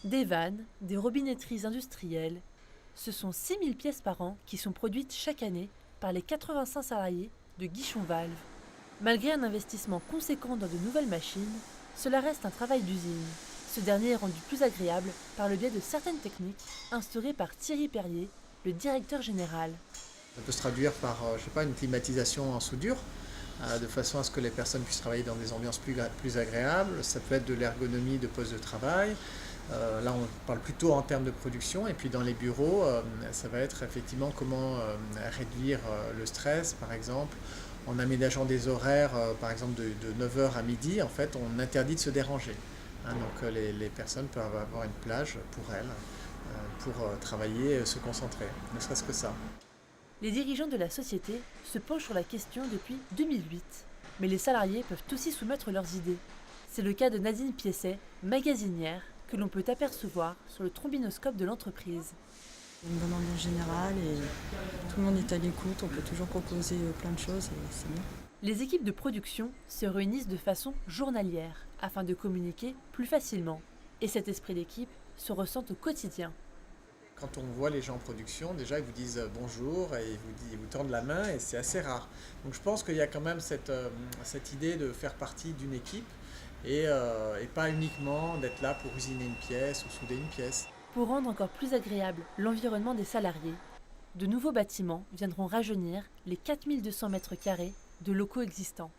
Des vannes, des robinetteries industrielles. Ce sont 6000 pièces par an qui sont produites chaque année par les 85 salariés de Guichon Valve. Malgré un investissement conséquent dans de nouvelles machines, cela reste un travail d'usine. Ce dernier est rendu plus agréable par le biais de certaines techniques instaurées par Thierry Perrier, le directeur général. Ça peut se traduire par, je sais pas, une climatisation en soudure, de façon à ce que les personnes puissent travailler dans des ambiances plus agréables. Ça peut être de l'ergonomie de poste de travail. Là, on parle plutôt en termes de production. Et puis dans les bureaux, ça va être effectivement comment réduire le stress, par exemple, en aménageant des horaires, par exemple de 9 heures à midi. En fait, on interdit de se déranger. Donc les personnes peuvent avoir une plage pour elles, pour travailler et se concentrer, ne serait-ce que ça. Les dirigeants de la société se penchent sur la question depuis 2008, mais les salariés peuvent aussi soumettre leurs idées. C'est le cas de Nadine Piesset, magasinière, que l'on peut apercevoir sur le trombinoscope de l'entreprise. Une bonne ambiance générale et tout le monde est à l'écoute, on peut toujours proposer plein de choses et c'est bien. Les équipes de production se réunissent de façon journalière afin de communiquer plus facilement. Et cet esprit d'équipe se ressent au quotidien. Quand on voit les gens en production, déjà ils vous disent bonjour et ils vous tendent la main et c'est assez rare. Donc je pense qu'il y a quand même cette idée de faire partie d'une équipe et pas uniquement d'être là pour usiner une pièce ou souder une pièce. Pour rendre encore plus agréable l'environnement des salariés, de nouveaux bâtiments viendront rajeunir les 4200 mètres carrés de locaux existants.